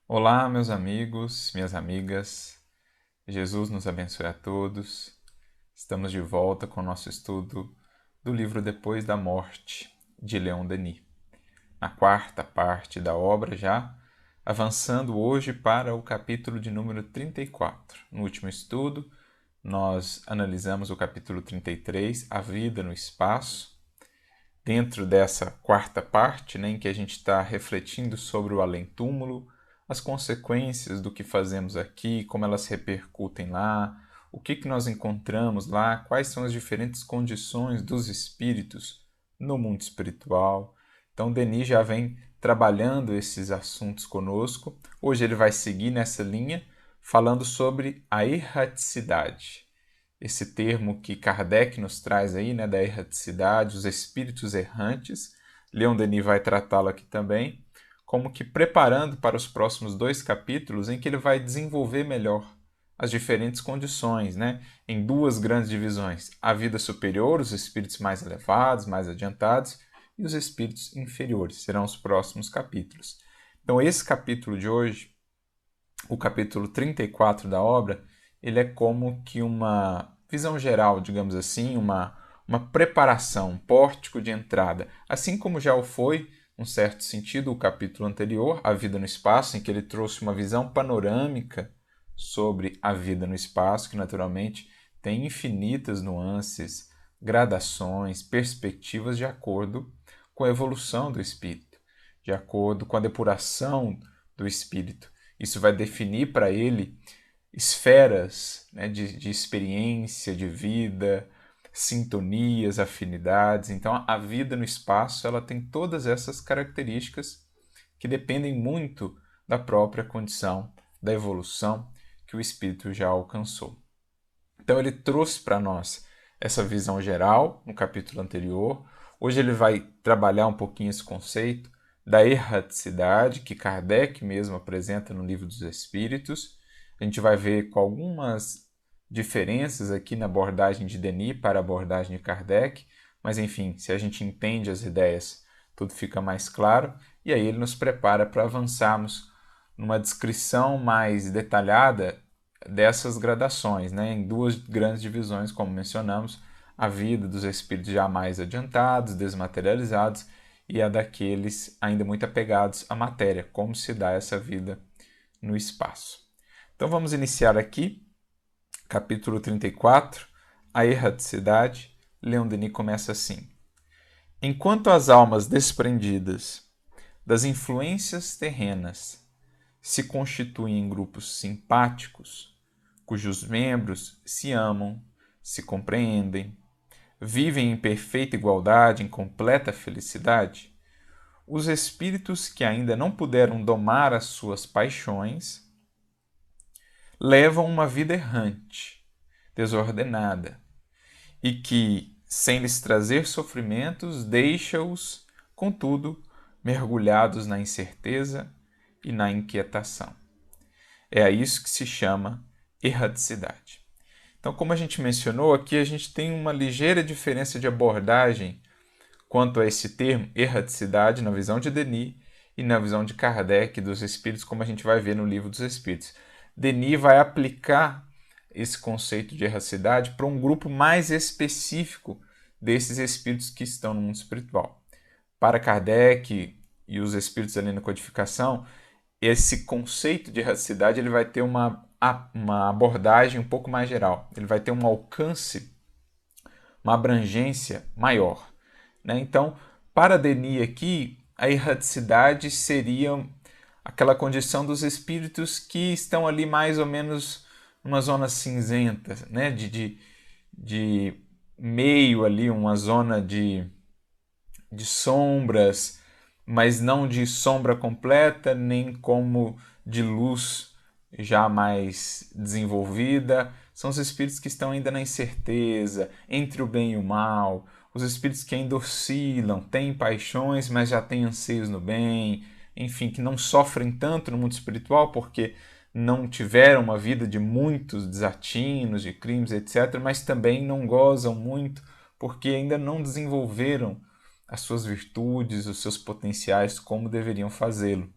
Olá, meus amigos, minhas amigas. Jesus nos abençoe a todos. Estamos de volta com o nosso estudo do livro Depois da Morte, de Leon Denis. Na quarta parte da obra já, avançando hoje para o capítulo de número 34. No último estudo, nós analisamos o capítulo 33, A Vida no Espaço. Dentro dessa quarta parte, em que a gente está refletindo sobre o além-túmulo, as consequências do que fazemos aqui, como elas repercutem lá, o que nós encontramos lá, quais são as diferentes condições dos espíritos no mundo espiritual. Então, Denis já vem trabalhando esses assuntos conosco. Hoje ele vai seguir nessa linha, falando sobre a erraticidade. Esse termo que Kardec nos traz aí, da erraticidade, os espíritos errantes. Leon Denis vai tratá-lo aqui também, como que preparando para os próximos 2 capítulos, em que ele vai desenvolver melhor as diferentes condições, em 2 grandes divisões: a vida superior, os espíritos mais elevados, mais adiantados, e os espíritos inferiores. Serão os próximos capítulos. Então, esse capítulo de hoje, o capítulo 34 da obra, ele é como que uma visão geral, digamos assim, uma preparação, um pórtico de entrada. Assim como já o foi, num certo sentido, o capítulo anterior, A Vida no Espaço, em que ele trouxe uma visão panorâmica sobre a vida no espaço, que naturalmente tem infinitas nuances, gradações, perspectivas de acordo com a evolução do espírito, de acordo com a depuração do espírito. Isso vai definir para ele esferas, de experiência, de vida, sintonias, afinidades. Então, a vida no espaço ela tem todas essas características que dependem muito da própria condição, da evolução que o espírito já alcançou. Então, ele trouxe para nós essa visão geral no capítulo anterior. Hoje ele vai trabalhar um pouquinho esse conceito da erraticidade, que Kardec mesmo apresenta no Livro dos Espíritos. A gente vai ver com algumas diferenças aqui na abordagem de Denis para a abordagem de Kardec, mas enfim, se a gente entende as ideias, tudo fica mais claro, e aí ele nos prepara para avançarmos numa descrição mais detalhada dessas gradações, em 2 grandes divisões, como mencionamos: a vida dos espíritos já mais adiantados, desmaterializados, e a daqueles ainda muito apegados à matéria, como se dá essa vida no espaço. Então vamos iniciar aqui, capítulo 34, a erraticidade. Leon Denis começa assim: enquanto as almas desprendidas das influências terrenas se constituem em grupos simpáticos, cujos membros se amam, se compreendem, vivem em perfeita igualdade, em completa felicidade, os espíritos que ainda não puderam domar as suas paixões levam uma vida errante, desordenada, e que, sem lhes trazer sofrimentos, deixa-os, contudo, mergulhados na incerteza e na inquietação. É a isso que se chama erraticidade. Então, como a gente mencionou, aqui a gente tem uma ligeira diferença de abordagem quanto a esse termo erraticidade na visão de Denis e na visão de Kardec dos espíritos, como a gente vai ver no Livro dos Espíritos. Denis vai aplicar esse conceito de erraticidade para um grupo mais específico desses espíritos que estão no mundo espiritual. Para Kardec e os espíritos ali na codificação, esse conceito de erraticidade ele vai ter uma abordagem um pouco mais geral. Ele vai ter um alcance, uma abrangência maior. Então, para Denis aqui, a erraticidade seria aquela condição dos espíritos que estão ali mais ou menos numa zona cinzenta, de meio ali, uma zona de sombras, mas não de sombra completa, nem como de luz já mais desenvolvida. São os espíritos que estão ainda na incerteza, entre o bem e o mal, os espíritos que ainda oscilam, têm paixões, mas já têm anseios no bem, enfim, que não sofrem tanto no mundo espiritual porque não tiveram uma vida de muitos desatinos, de crimes, etc., mas também não gozam muito porque ainda não desenvolveram as suas virtudes, os seus potenciais como deveriam fazê-lo.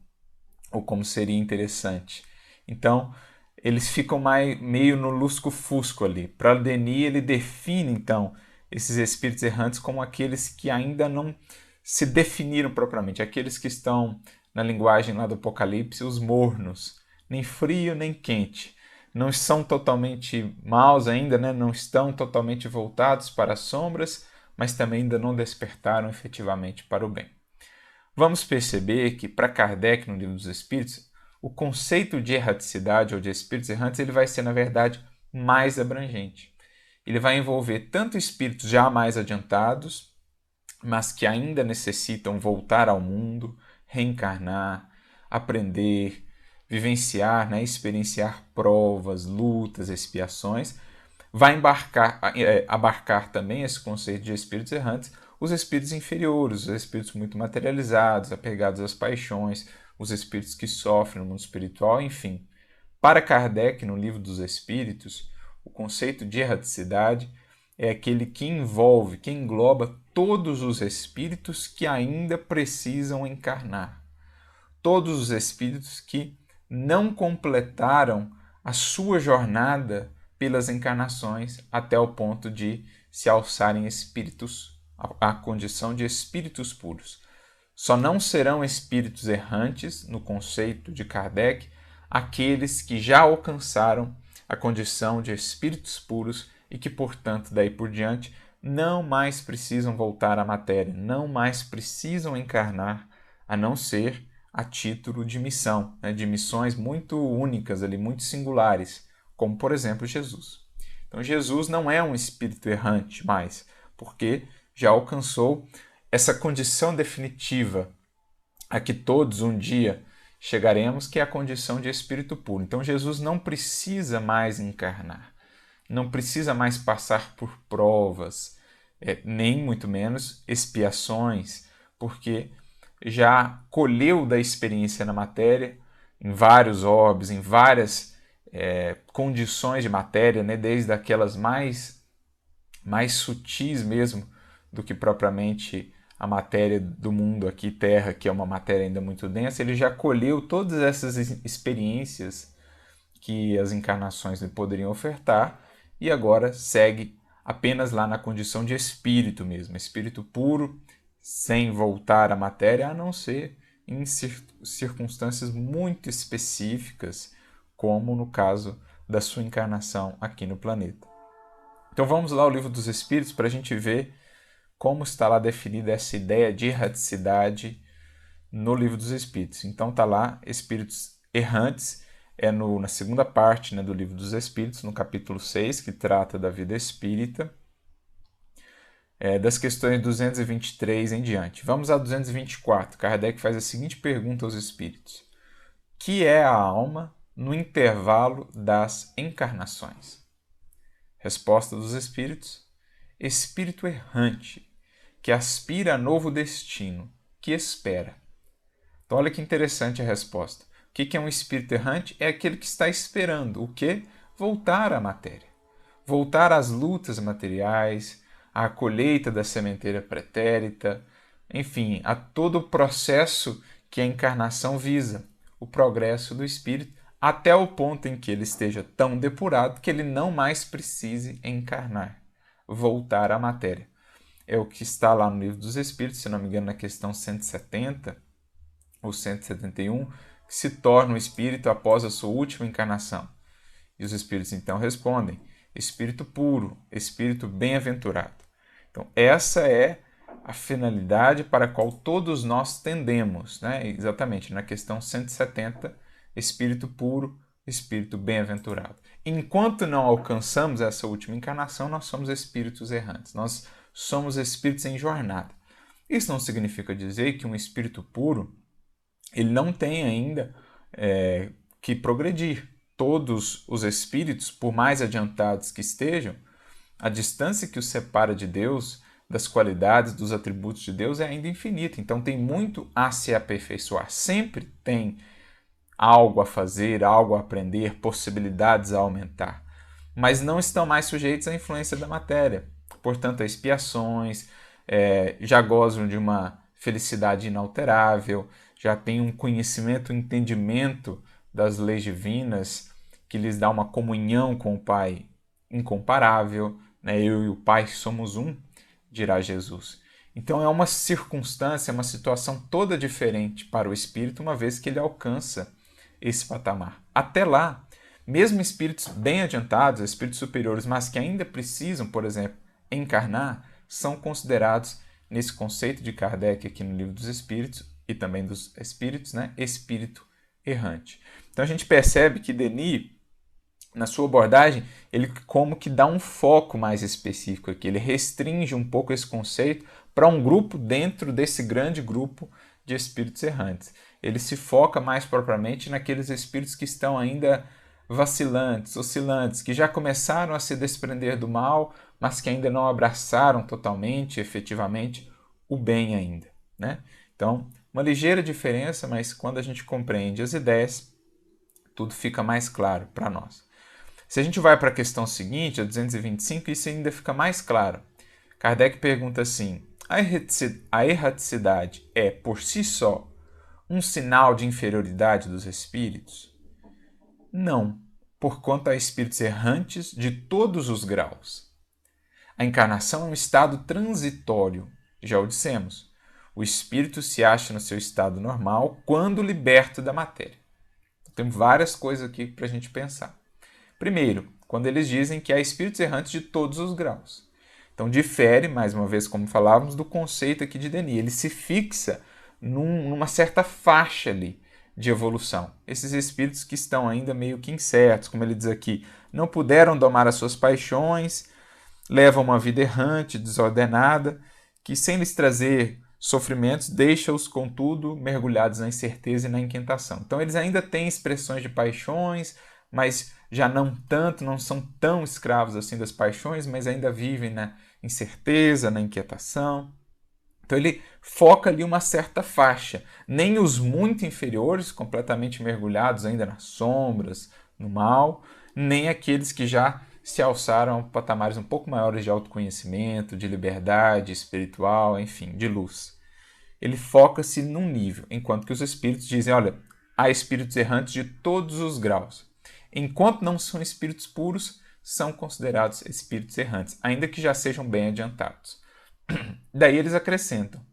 ou como seria interessante. Então, eles ficam meio no lusco-fusco ali. Para Denis, ele define, então, esses espíritos errantes como aqueles que ainda não se definiram propriamente, aqueles que estão, na linguagem lá do Apocalipse, os mornos, nem frio nem quente. Não são totalmente maus ainda, né? Não estão totalmente voltados para as sombras, mas também ainda não despertaram efetivamente para o bem. Vamos perceber que, para Kardec, no Livro dos Espíritos, o conceito de erraticidade ou de espíritos errantes ele vai ser, na verdade, mais abrangente. Ele vai envolver tanto espíritos já mais adiantados, mas que ainda necessitam voltar ao mundo, reencarnar, aprender, vivenciar, né, experienciar provas, lutas, expiações. Vai abarcar também esse conceito de espíritos errantes, os espíritos inferiores, os espíritos muito materializados, apegados às paixões, os espíritos que sofrem no mundo espiritual, enfim. Para Kardec, no Livro dos Espíritos, o conceito de erraticidade é aquele que envolve, que engloba todos os espíritos que ainda precisam encarnar. Todos os espíritos que não completaram a sua jornada pelas encarnações até o ponto de se alçarem espíritos, a condição de espíritos puros. Só não serão espíritos errantes, no conceito de Kardec, aqueles que já alcançaram a condição de espíritos puros e que, portanto, daí por diante, não mais precisam voltar à matéria, não mais precisam encarnar, a não ser a título de missão, né, de missões muito únicas, ali, muito singulares, como, por exemplo, Jesus. Então, Jesus não é um espírito errante mais, porque já alcançou essa condição definitiva a que todos um dia chegaremos, que é a condição de espírito puro. Então, Jesus não precisa mais encarnar, não precisa mais passar por provas, nem muito menos expiações, porque já colheu da experiência na matéria, em vários orbes, em várias condições de matéria, né, desde aquelas mais sutis mesmo do que propriamente a matéria do mundo aqui, Terra, que é uma matéria ainda muito densa. Ele já colheu todas essas experiências que as encarnações lhe poderiam ofertar e agora segue apenas lá na condição de espírito mesmo, espírito puro, sem voltar à matéria, a não ser em circunstâncias muito específicas, como no caso da sua encarnação aqui no planeta. Então vamos lá ao Livro dos Espíritos para a gente ver como está lá definida essa ideia de erraticidade no Livro dos Espíritos. Então está lá, espíritos errantes, na segunda parte, né, do Livro dos Espíritos, no capítulo 6, que trata da vida espírita, das questões 223 em diante. Vamos a 224. Kardec faz a seguinte pergunta aos espíritos: que é a alma no intervalo das encarnações? Resposta dos espíritos: espírito errante, que aspira a novo destino, que espera. Então olha que interessante a resposta. O que é um espírito errante? É aquele que está esperando o quê? Voltar à matéria. Voltar às lutas materiais, à colheita da sementeira pretérita, enfim, a todo o processo que a encarnação visa, o progresso do espírito, até o ponto em que ele esteja tão depurado que ele não mais precise encarnar, voltar à matéria. É o que está lá no Livro dos Espíritos, se não me engano, na questão 170 ou 171, que se torna um espírito após a sua última encarnação. E os espíritos então respondem: espírito puro, espírito bem-aventurado. Então, essa é a finalidade para a qual todos nós tendemos, né? Exatamente, na questão 170, espírito puro, espírito bem-aventurado. Enquanto não alcançamos essa última encarnação, nós somos espíritos errantes, nós somos espíritos em jornada. Isso não significa dizer que um espírito puro ele não tem ainda que progredir. Todos os espíritos, por mais adiantados que estejam, a distância que os separa de Deus, das qualidades, dos atributos de Deus é ainda infinita. Então tem muito a se aperfeiçoar. Sempre tem algo a fazer, algo a aprender, possibilidades a aumentar. Mas não estão mais sujeitos à influência da matéria. Portanto, a expiações, já gozam de uma felicidade inalterável, já têm um conhecimento, um entendimento das leis divinas, que lhes dá uma comunhão com o Pai incomparável, né? Eu e o Pai somos um, dirá Jesus. Então é uma circunstância, uma situação toda diferente para o espírito, uma vez que ele alcança esse patamar. Até lá, mesmo espíritos bem adiantados, espíritos superiores, mas que ainda precisam, por exemplo, encarnar, são considerados, nesse conceito de Kardec aqui no Livro dos Espíritos, e também dos Espíritos, né, espírito errante. Então a gente percebe que Denis, na sua abordagem, ele como que dá um foco mais específico aqui, ele restringe um pouco esse conceito para um grupo dentro desse grande grupo de espíritos errantes. Ele se foca mais propriamente naqueles espíritos que estão ainda vacilantes, oscilantes, que já começaram a se desprender do mal, mas que ainda não abraçaram totalmente, efetivamente, o bem ainda, né? Então, uma ligeira diferença, mas quando a gente compreende as ideias, tudo fica mais claro para nós. Se a gente vai para a questão seguinte, a 225, isso ainda fica mais claro. Kardec pergunta assim: a erraticidade é, por si só, um sinal de inferioridade dos espíritos? Não, porquanto há espíritos errantes de todos os graus. A encarnação é um estado transitório, já o dissemos. O espírito se acha no seu estado normal quando liberto da matéria. Tem várias coisas aqui para a gente pensar. Primeiro, quando eles dizem que há espíritos errantes de todos os graus. Então difere, mais uma vez, como falávamos, do conceito aqui de Denis. Ele se fixa numa certa faixa ali de evolução. Esses espíritos que estão ainda meio que incertos, como ele diz aqui, não puderam domar as suas paixões, levam uma vida errante, desordenada, que sem lhes trazer sofrimentos, deixa-os, contudo, mergulhados na incerteza e na inquietação. Então eles ainda têm expressões de paixões, mas já não tanto, não são tão escravos assim das paixões, mas ainda vivem na incerteza, na inquietação. Então ele foca ali uma certa faixa. Nem os muito inferiores, completamente mergulhados ainda nas sombras, no mal, nem aqueles que já se alçaram a patamares um pouco maiores de autoconhecimento, de liberdade espiritual, enfim, de luz. Ele foca-se num nível, enquanto que os espíritos dizem, olha, há espíritos errantes de todos os graus. Enquanto não são espíritos puros, são considerados espíritos errantes, ainda que já sejam bem adiantados. Daí eles acrescentam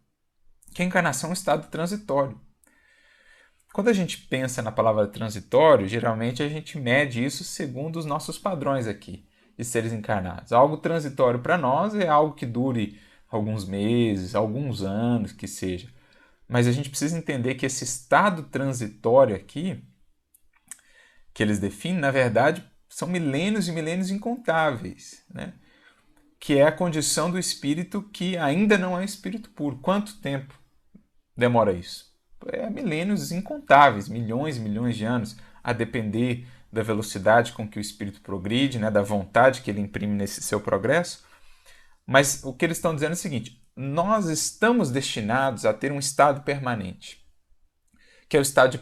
que a encarnação é um estado transitório. Quando a gente pensa na palavra transitório, geralmente a gente mede isso segundo os nossos padrões aqui de seres encarnados. Algo transitório para nós é algo que dure alguns meses, alguns anos, que seja. Mas a gente precisa entender que esse estado transitório aqui, que eles definem, na verdade, são milênios e milênios incontáveis, né? Que é a condição do espírito que ainda não é espírito puro. Quanto tempo demora isso? É milênios incontáveis, milhões e milhões de anos, a depender da velocidade com que o espírito progride, né, da vontade que ele imprime nesse seu progresso. Mas o que eles estão dizendo é o seguinte: nós estamos destinados a ter um estado permanente, que é o estado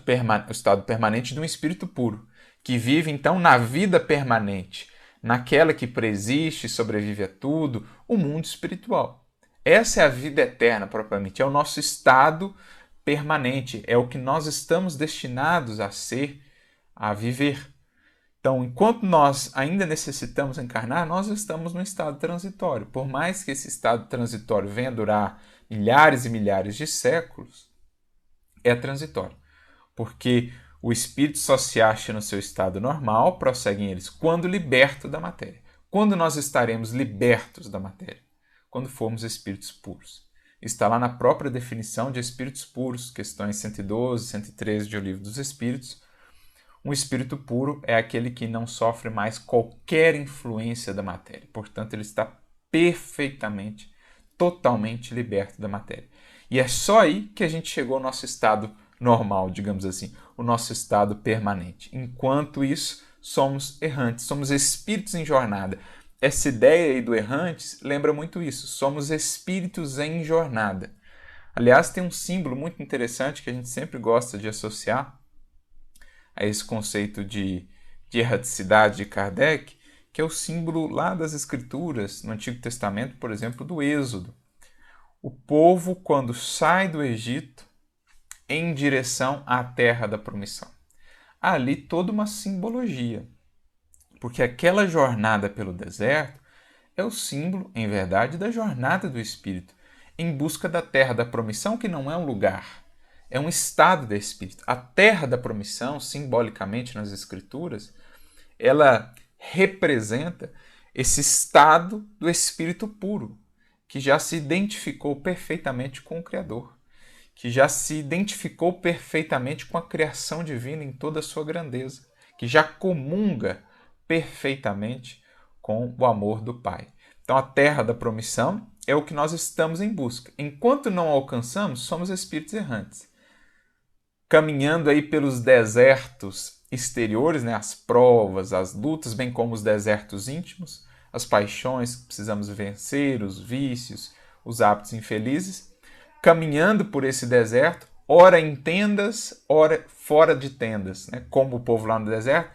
permanente de um espírito puro, que vive então na vida permanente, naquela que preexiste e sobrevive a tudo, o mundo espiritual. Essa é a vida eterna propriamente, é o nosso estado permanente, é o que nós estamos destinados a ser, a viver. Então, enquanto nós ainda necessitamos encarnar, nós estamos num estado transitório. Por mais que esse estado transitório venha durar milhares e milhares de séculos, é transitório. Porque o espírito só se acha no seu estado normal, prosseguem eles, quando liberto da matéria. Quando nós estaremos libertos da matéria? Quando formos espíritos puros. Está lá na própria definição de espíritos puros, questões 112, 113 de O Livro dos Espíritos. Um espírito puro é aquele que não sofre mais qualquer influência da matéria. Portanto, ele está perfeitamente, totalmente liberto da matéria. E é só aí que a gente chegou ao nosso estado normal, digamos assim, o nosso estado permanente. Enquanto isso, somos errantes, somos espíritos em jornada. Essa ideia aí do errantes lembra muito isso, somos espíritos em jornada. Aliás, tem um símbolo muito interessante que a gente sempre gosta de associar a esse conceito de erraticidade de Kardec, que é o símbolo lá das Escrituras, no Antigo Testamento, por exemplo, do Êxodo. O povo, quando sai do Egito, em direção à terra da promissão. Há ali toda uma simbologia, porque aquela jornada pelo deserto é o símbolo, em verdade, da jornada do Espírito em busca da terra da promissão, que não é um lugar, é um estado do Espírito. A terra da promissão, simbolicamente nas Escrituras, ela representa esse estado do Espírito puro, que já se identificou perfeitamente com o Criador, que já se identificou perfeitamente com a criação divina em toda a sua grandeza, que já comunga perfeitamente com o amor do Pai. Então, a terra da promissão é o que nós estamos em busca. Enquanto não alcançamos, somos espíritos errantes, caminhando aí pelos desertos exteriores, né, as provas, as lutas, bem como os desertos íntimos, as paixões que precisamos vencer, os vícios, os hábitos infelizes, caminhando por esse deserto, ora em tendas, ora fora de tendas, né, como o povo lá no deserto.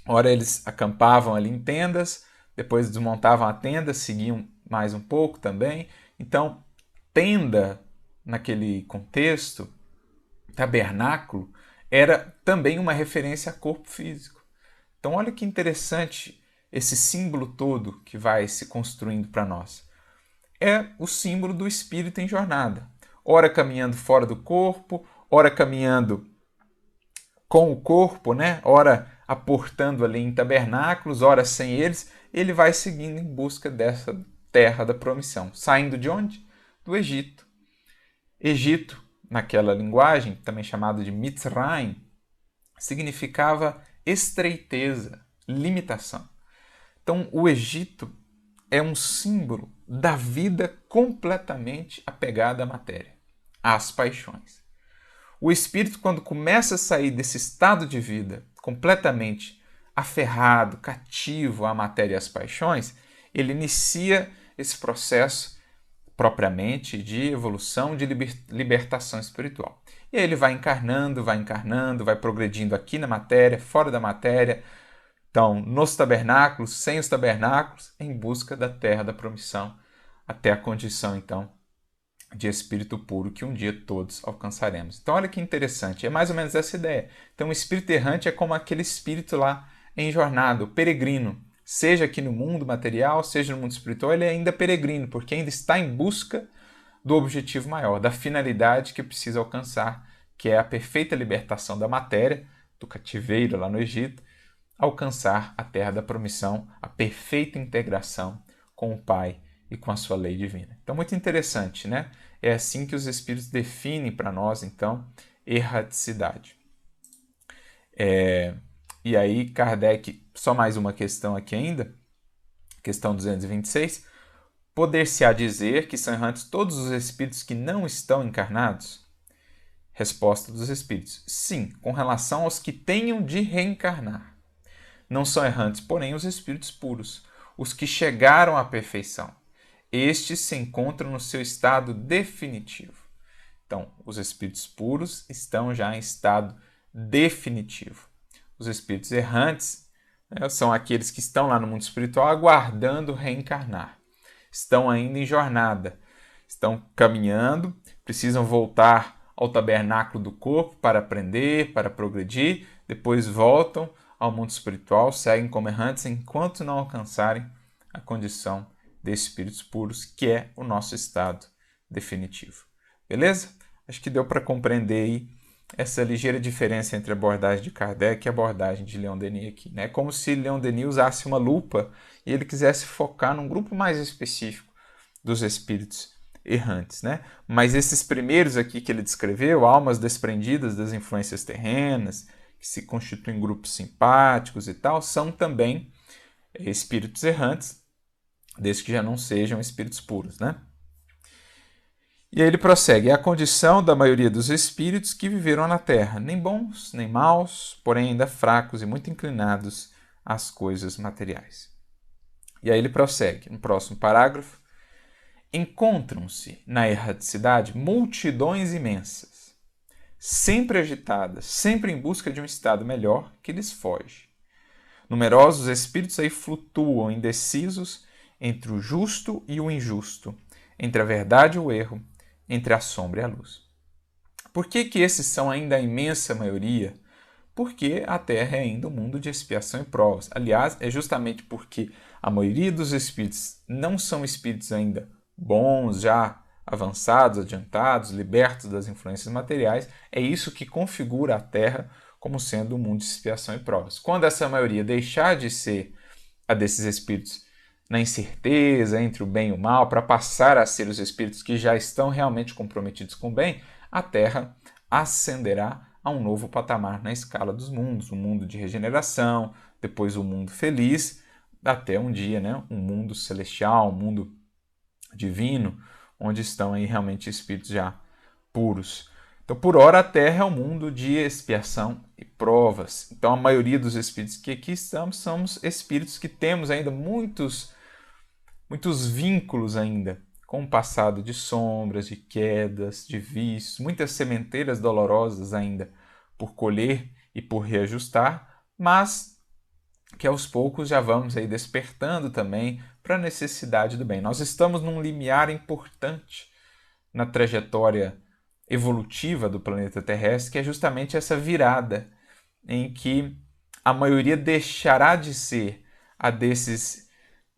Ora eles acampavam ali em tendas, depois desmontavam a tenda, seguiam mais um pouco também. Então, tenda, naquele contexto, tabernáculo, era também uma referência a corpo físico. Então, olha que interessante esse símbolo todo que vai se construindo para nós. É o símbolo do espírito em jornada. Ora caminhando fora do corpo, ora caminhando com o corpo, né? Ora aportando ali em tabernáculos, ora sem eles, ele vai seguindo em busca dessa terra da promissão. Saindo de onde? Do Egito. Egito, naquela linguagem, também chamado de Mitzrayim, significava estreiteza, limitação. Então, o Egito é um símbolo da vida completamente apegada à matéria, às paixões. O espírito, quando começa a sair desse estado de vida completamente aferrado, cativo à matéria e às paixões, ele inicia esse processo propriamente de evolução, de libertação espiritual. E aí ele vai encarnando, vai progredindo aqui na matéria, fora da matéria, então nos tabernáculos, sem os tabernáculos, em busca da terra da promissão, até a condição, então, de espírito puro que um dia todos alcançaremos. Então olha que interessante, é mais ou menos essa ideia. Então o espírito errante é como aquele espírito lá em jornada, o peregrino, seja aqui no mundo material, seja no mundo espiritual, ele é ainda peregrino, porque ainda está em busca do objetivo maior, da finalidade que precisa alcançar, que é a perfeita libertação da matéria, do cativeiro lá no Egito, alcançar a terra da promissão, a perfeita integração com o Pai e com a sua lei divina. Então, muito interessante, né? É assim que os Espíritos definem para nós, então, erraticidade. E aí, Kardec, só mais uma questão aqui ainda, questão 226, poder-se-á dizer que são errantes todos os Espíritos que não estão encarnados? Resposta dos Espíritos, sim, com relação aos que tenham de reencarnar. Não são errantes, porém, os Espíritos puros, os que chegaram à perfeição. Estes se encontram no seu estado definitivo. Então, os espíritos puros estão já em estado definitivo. Os espíritos errantes, né, são aqueles que estão lá no mundo espiritual aguardando reencarnar. Estão ainda em jornada, estão caminhando, precisam voltar ao tabernáculo do corpo para aprender, para progredir, depois voltam ao mundo espiritual, seguem como errantes enquanto não alcançarem a condição de espíritos puros, que é o nosso estado definitivo. Beleza? Acho que deu para compreender aí essa ligeira diferença entre a abordagem de Kardec e a abordagem de Leon Denis aqui. É como se Leon Denis usasse uma lupa e ele quisesse focar num grupo mais específico dos espíritos errantes. Mas esses primeiros aqui que ele descreveu, almas desprendidas das influências terrenas, que se constituem em grupos simpáticos e tal, são também espíritos errantes, desde que já não sejam espíritos puros, E aí ele prossegue, é a condição da maioria dos espíritos que viveram na Terra, nem bons, nem maus, porém ainda fracos e muito inclinados às coisas materiais. E aí ele prossegue, no próximo parágrafo, encontram-se na erraticidade multidões imensas, sempre agitadas, sempre em busca de um estado melhor que lhes foge. Numerosos espíritos aí flutuam indecisos entre o justo e o injusto, entre a verdade e o erro, entre a sombra e a luz. Por que esses são ainda a imensa maioria? Porque a Terra é ainda um mundo de expiação e provas. Aliás, é justamente porque a maioria dos espíritos não são espíritos ainda bons, já avançados, adiantados, libertos das influências materiais, é isso que configura a Terra como sendo um mundo de expiação e provas. Quando essa maioria deixar de ser a desses espíritos na incerteza entre o bem e o mal, para passar a ser os espíritos que já estão realmente comprometidos com o bem, a Terra ascenderá a um novo patamar na escala dos mundos, um mundo de regeneração, depois um mundo feliz, até um dia, né, um mundo celestial, um mundo divino, onde estão aí realmente espíritos já puros. Então, por ora, a Terra é um mundo de expiação e provas. Então, a maioria dos espíritos que aqui estamos somos espíritos que temos ainda muitos vínculos ainda com o passado de sombras, de quedas, de vícios, muitas sementeiras dolorosas ainda por colher e por reajustar, mas que aos poucos já vamos aí despertando também para a necessidade do bem. Nós estamos num limiar importante na trajetória evolutiva do planeta terrestre, que é justamente essa virada em que a maioria deixará de ser a desses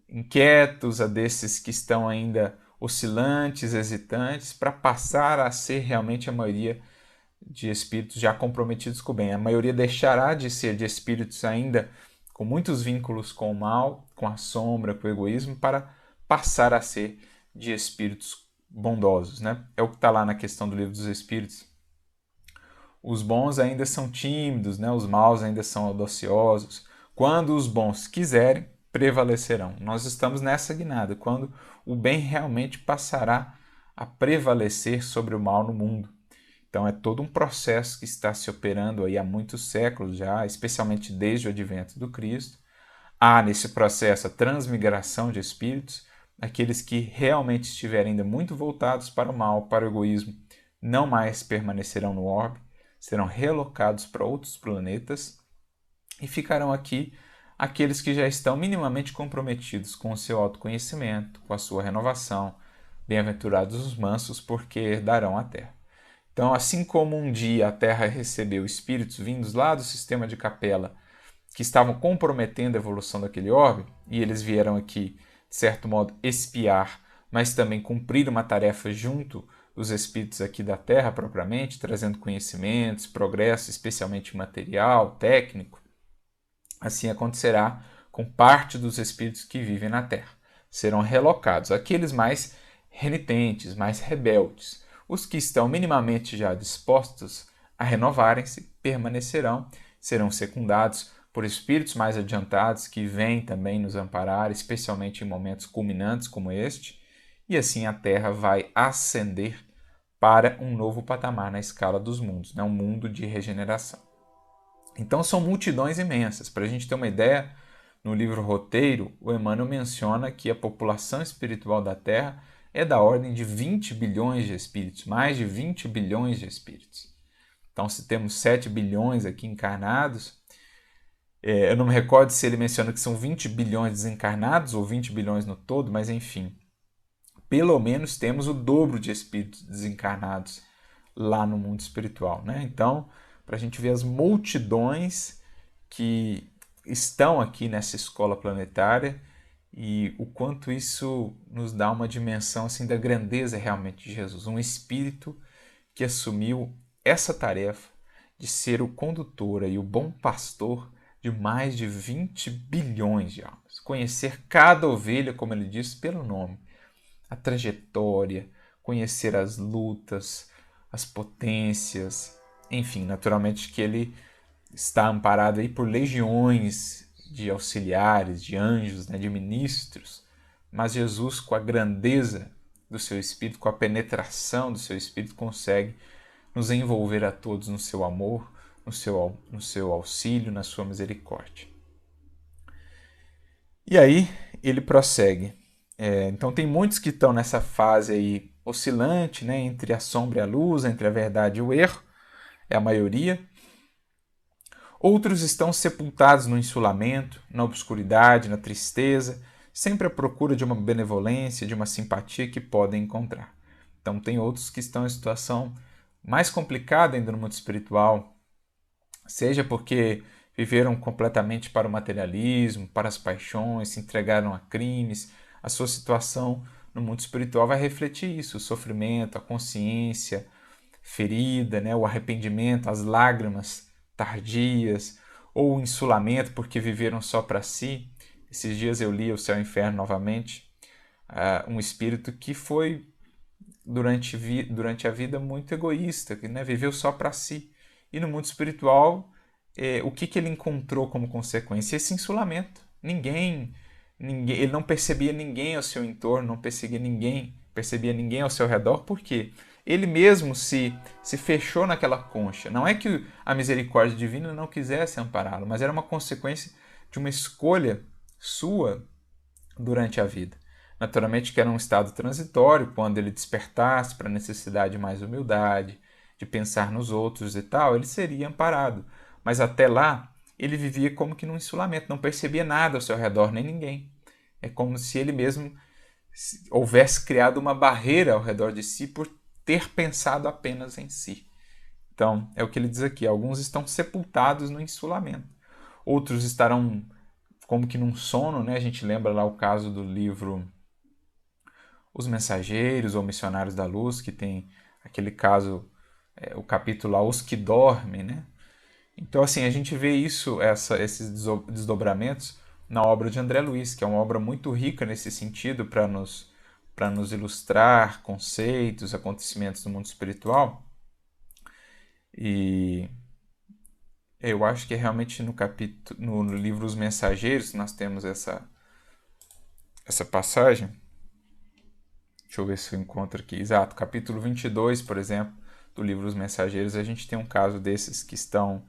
inquietos, a desses que estão ainda oscilantes, hesitantes, para passar a ser realmente a maioria de espíritos já comprometidos com o bem. A maioria deixará de ser de espíritos ainda com muitos vínculos com o mal, com a sombra, com o egoísmo, para passar a ser de espíritos bondosos, né? É o que está lá na questão do Livro dos Espíritos. Os bons ainda são tímidos, né? Os maus ainda são audaciosos. Quando os bons quiserem, prevalecerão. Nós estamos nessa guinada, quando o bem realmente passará a prevalecer sobre o mal no mundo. Então é todo um processo que está se operando aí há muitos séculos já, especialmente desde o advento do Cristo. Há nesse processo a transmigração de espíritos, aqueles que realmente estiverem ainda muito voltados para o mal, para o egoísmo, não mais permanecerão no orbe, serão relocados para outros planetas e ficarão aqui aqueles que já estão minimamente comprometidos com o seu autoconhecimento, com a sua renovação. Bem-aventurados os mansos, porque herdarão a terra. Então, assim como um dia a Terra recebeu espíritos vindos lá do sistema de Capela, que estavam comprometendo a evolução daquele orbe, e eles vieram aqui, de certo modo, espiar, mas também cumprir uma tarefa junto dos espíritos aqui da Terra propriamente, trazendo conhecimentos, progresso, especialmente material, técnico. Assim acontecerá com parte dos espíritos que vivem na Terra. Serão relocados aqueles mais renitentes, mais rebeldes. Os que estão minimamente já dispostos a renovarem-se permanecerão, serão secundados por espíritos mais adiantados que vêm também nos amparar, especialmente em momentos culminantes como este, e assim a Terra vai ascender para um novo patamar na escala dos mundos, um mundo de regeneração. Então são multidões imensas. Para a gente ter uma ideia, no livro Roteiro, o Emmanuel menciona que a população espiritual da Terra é da ordem de 20 bilhões de espíritos, mais de 20 bilhões de espíritos. Então, se temos 7 bilhões aqui encarnados, eu não me recordo se ele menciona que são 20 bilhões desencarnados ou 20 bilhões no todo, mas enfim, pelo menos temos o dobro de espíritos desencarnados lá no mundo espiritual, né? Então, para a gente ver as multidões que estão aqui nessa escola planetária e o quanto isso nos dá uma dimensão assim da grandeza realmente de Jesus, um espírito que assumiu essa tarefa de ser o condutor e o bom pastor de mais de 20 bilhões de almas. Conhecer cada ovelha, como ele diz, pelo nome, a trajetória, conhecer as lutas, as potências, enfim, naturalmente que ele está amparado aí por legiões de auxiliares, de anjos, né, de ministros, mas Jesus, com a grandeza do seu Espírito, com a penetração do seu Espírito, consegue nos envolver a todos no seu amor, no seu auxílio, na sua misericórdia. E aí ele prossegue. Então tem muitos que estão nessa fase aí oscilante, né, entre a sombra e a luz, entre a verdade e o erro, é a maioria. Outros estão sepultados no insulamento, na obscuridade, na tristeza, sempre à procura de uma benevolência, de uma simpatia que podem encontrar. Então tem outros que estão em situação mais complicada ainda no mundo espiritual, seja porque viveram completamente para o materialismo, para as paixões, se entregaram a crimes. A sua situação no mundo espiritual vai refletir isso, o sofrimento, a consciência ferida, né, o arrependimento, as lágrimas tardias, ou o insulamento porque viveram só para si. Esses dias eu li O Céu e o Inferno novamente, um espírito que foi durante a vida muito egoísta, que, né, viveu só para si. E no mundo espiritual, o que ele encontrou como consequência? Esse insulamento. Ele não percebia ninguém ao seu entorno, não percebia ninguém ao seu redor, por quê? Ele mesmo se fechou naquela concha. Não é que a misericórdia divina não quisesse ampará-lo, mas era uma consequência de uma escolha sua durante a vida. Naturalmente que era um estado transitório, quando ele despertasse para a necessidade de mais humildade, de pensar nos outros e tal, ele seria amparado. Mas até lá, ele vivia como que num insulamento, não percebia nada ao seu redor, nem ninguém. É como se ele mesmo houvesse criado uma barreira ao redor de si por ter pensado apenas em si. Então, é o que ele diz aqui: alguns estão sepultados no insulamento, outros estarão como que num sono, né? A gente lembra lá o caso do livro Os Mensageiros ou Missionários da Luz, que tem aquele caso, o capítulo lá, Os que Dormem, né? Então, assim, a gente vê esses desdobramentos na obra de André Luiz, que é uma obra muito rica nesse sentido para nos ilustrar conceitos, acontecimentos do mundo espiritual. E eu acho que é realmente no livro Os Mensageiros nós temos essa passagem. Deixa eu ver se eu encontro aqui. Exato, capítulo 22, por exemplo, do livro Os Mensageiros, a gente tem um caso desses que estão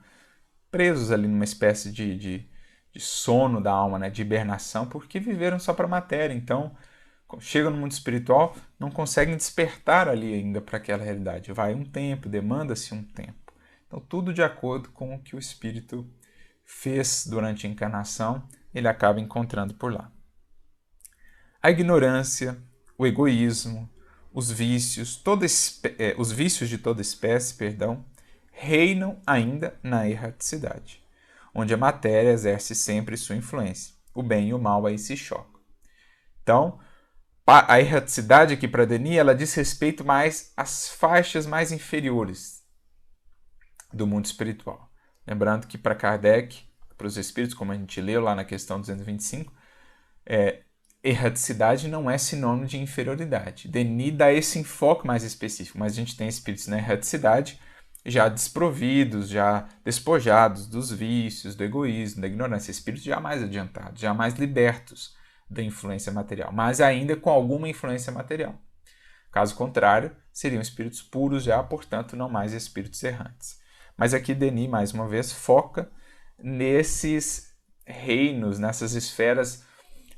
presos ali numa espécie de sono da alma, né, de hibernação, porque viveram só para a matéria. Então, chegam no mundo espiritual, não conseguem despertar ali ainda para aquela realidade. Vai um tempo, demanda-se um tempo. Então, tudo de acordo com o que o espírito fez durante a encarnação, ele acaba encontrando por lá. A ignorância, o egoísmo, os vícios, os vícios de toda espécie, reinam ainda na erraticidade, onde a matéria exerce sempre sua influência. O bem e o mal aí se chocam. Então, a erraticidade aqui para Denis, ela diz respeito mais às faixas mais inferiores do mundo espiritual. Lembrando que para Kardec, para os espíritos, como a gente leu lá na questão 225, erraticidade não é sinônimo de inferioridade. Denis dá esse enfoque mais específico, mas a gente tem espíritos na erraticidade já desprovidos, já despojados dos vícios, do egoísmo, da ignorância, espíritos já mais adiantados, já mais libertos da influência material, mas ainda com alguma influência material. Caso contrário, seriam espíritos puros já, portanto, não mais espíritos errantes. Mas aqui Denis, mais uma vez, foca nesses reinos, nessas esferas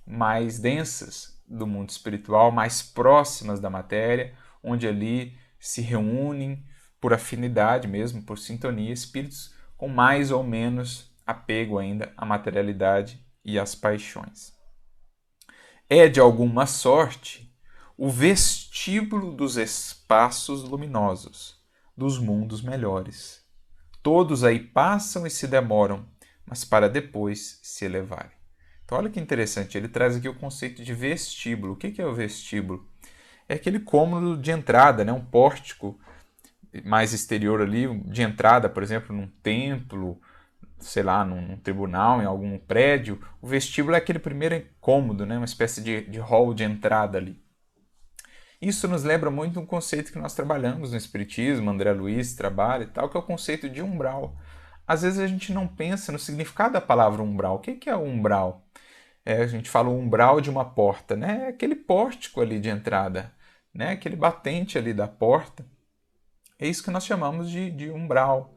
mais densas do mundo espiritual, mais próximas da matéria, onde ali se reúnem por afinidade mesmo, por sintonia, espíritos com mais ou menos apego ainda à materialidade e às paixões. É de alguma sorte o vestíbulo dos espaços luminosos, dos mundos melhores. Todos aí passam e se demoram, mas para depois se elevarem. Então, olha que interessante, ele traz aqui o conceito de vestíbulo. O que é o vestíbulo? É aquele cômodo de entrada, né? Um pórtico mais exterior ali, de entrada, por exemplo, num templo, sei lá, num tribunal, em algum prédio. O vestíbulo é aquele primeiro cômodo, né? Uma espécie de hall de entrada ali. Isso nos lembra muito um conceito que nós trabalhamos no Espiritismo, André Luiz trabalha e tal, que é o conceito de umbral. Às vezes a gente não pensa no significado da palavra umbral. O que é umbral? A gente fala o umbral de uma porta, né? É aquele pórtico ali de entrada, né? Aquele batente ali da porta. É isso que nós chamamos de umbral.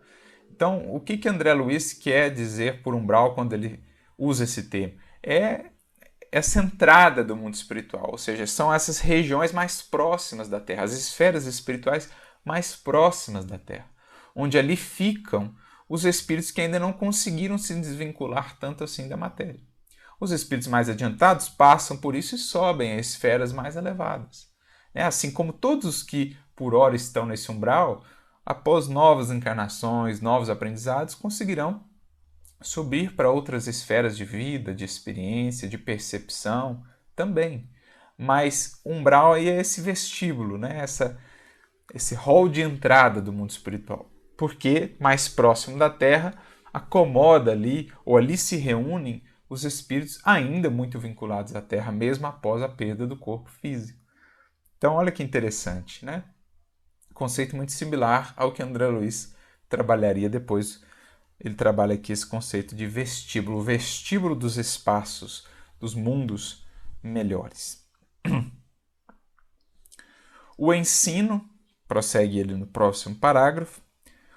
Então, o que André Luiz quer dizer por umbral quando ele usa esse termo? É essa entrada do mundo espiritual, ou seja, são essas regiões mais próximas da Terra, as esferas espirituais mais próximas da Terra, onde ali ficam os espíritos que ainda não conseguiram se desvincular tanto assim da matéria. Os espíritos mais adiantados passam por isso e sobem a esferas mais elevadas. Assim como todos os que por hora estão nesse umbral, após novas encarnações, novos aprendizados, conseguirão subir para outras esferas de vida, de experiência, de percepção também. Mas umbral aí é esse vestíbulo, né? Esse hall de entrada do mundo espiritual. Porque mais próximo da Terra, acomoda ali, ou ali se reúnem os espíritos ainda muito vinculados à Terra, mesmo após a perda do corpo físico. Então, olha que interessante, né? Conceito muito similar ao que André Luiz trabalharia depois. Ele trabalha aqui esse conceito de vestíbulo, o vestíbulo dos espaços, dos mundos melhores. O ensino, prossegue ele no próximo parágrafo,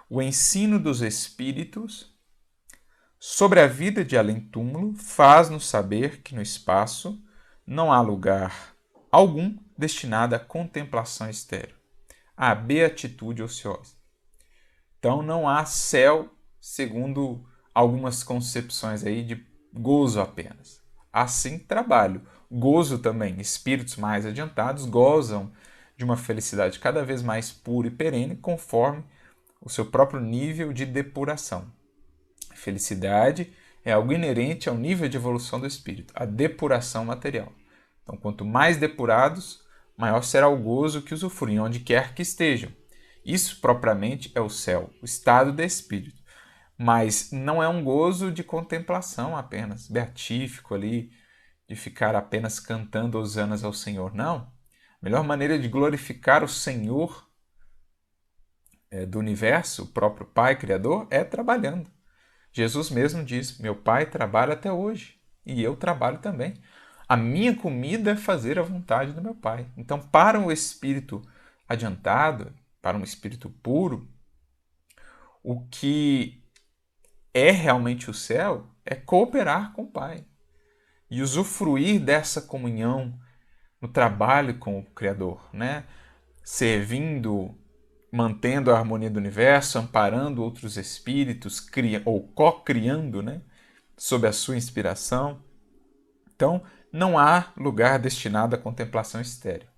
o ensino dos espíritos sobre a vida de além-túmulo faz-nos saber que no espaço não há lugar algum destinado à contemplação estéril, à beatitude ociosa. Então não há céu, segundo algumas concepções aí, de gozo apenas. Há sim trabalho, gozo também. Espíritos mais adiantados gozam de uma felicidade cada vez mais pura e perene, conforme o seu próprio nível de depuração. Felicidade é algo inerente ao nível de evolução do espírito, a depuração material. Então, quanto mais depurados, maior será o gozo que usufruem, onde quer que estejam. Isso propriamente é o céu, o estado de espírito. Mas não é um gozo de contemplação apenas, beatífico ali, de ficar apenas cantando hosanas ao Senhor. Não. A melhor maneira de glorificar o Senhor do universo, o próprio Pai Criador, é trabalhando. Jesus mesmo diz: meu Pai trabalha até hoje e eu trabalho também. A minha comida é fazer a vontade do meu Pai. Então, para um espírito adiantado, para um espírito puro, o que é realmente o céu é cooperar com o Pai e usufruir dessa comunhão no trabalho com o Criador, né? Servindo, mantendo a harmonia do universo, amparando outros espíritos, ou co-criando, né? Sob a sua inspiração. Então, não há lugar destinado à contemplação estéril.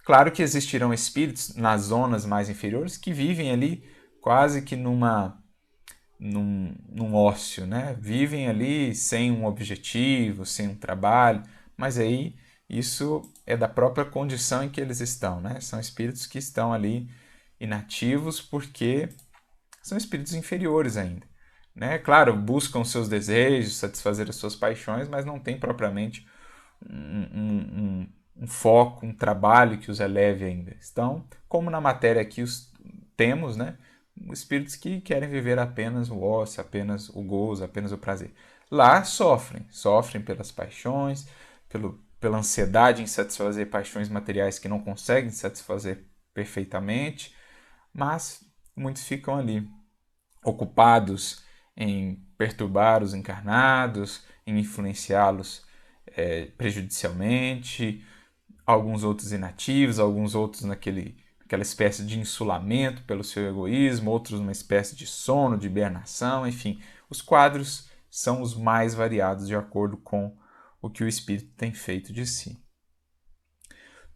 Claro que existirão espíritos nas zonas mais inferiores que vivem ali quase que num ócio, né? Vivem ali sem um objetivo, sem um trabalho, mas aí isso é da própria condição em que eles estão, né? São espíritos que estão ali inativos porque são espíritos inferiores ainda, né? Claro, buscam seus desejos, satisfazer as suas paixões, mas não tem propriamente um foco, um trabalho que os eleve ainda. Estão, como na matéria aqui temos, né? Espíritos que querem viver apenas o ócio, apenas o gozo, apenas o prazer. Lá sofrem pelas paixões, pela ansiedade em satisfazer paixões materiais que não conseguem satisfazer perfeitamente, mas muitos ficam ali ocupados em perturbar os encarnados, em influenciá-los prejudicialmente, alguns outros inativos, alguns outros naquela espécie de insulamento pelo seu egoísmo, outros numa espécie de sono, de hibernação, enfim. Os quadros são os mais variados de acordo com o que o espírito tem feito de si.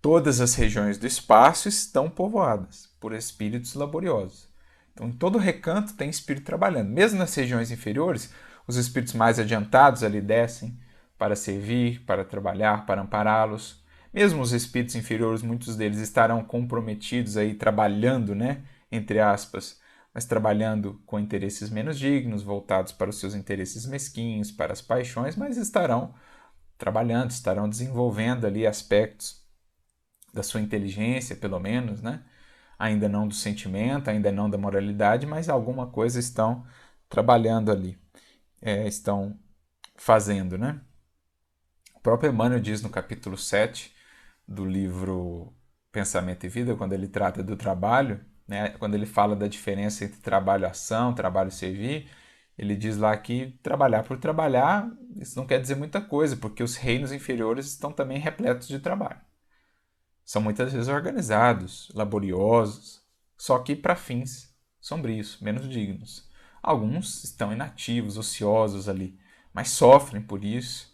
Todas as regiões do espaço estão povoadas por espíritos laboriosos. Então, em todo recanto tem espírito trabalhando. Mesmo nas regiões inferiores, os espíritos mais adiantados ali descem para servir, para trabalhar, para ampará-los. Mesmo os espíritos inferiores, muitos deles estarão comprometidos aí trabalhando, né, entre aspas, mas trabalhando com interesses menos dignos, voltados para os seus interesses mesquinhos, para as paixões, mas estarão trabalhando, estarão desenvolvendo ali aspectos da sua inteligência, pelo menos, né? Ainda não do sentimento, ainda não da moralidade, mas alguma coisa estão trabalhando ali, estão fazendo, né? O próprio Emmanuel diz no capítulo 7 do livro Pensamento e Vida, quando ele trata do trabalho, né? Quando ele fala da diferença entre trabalho e ação, trabalho e servir, ele diz lá que trabalhar por trabalhar, isso não quer dizer muita coisa, porque os reinos inferiores estão também repletos de trabalho. São muitas vezes organizados, laboriosos, só que para fins sombrios, menos dignos. Alguns estão inativos, ociosos ali, mas sofrem por isso,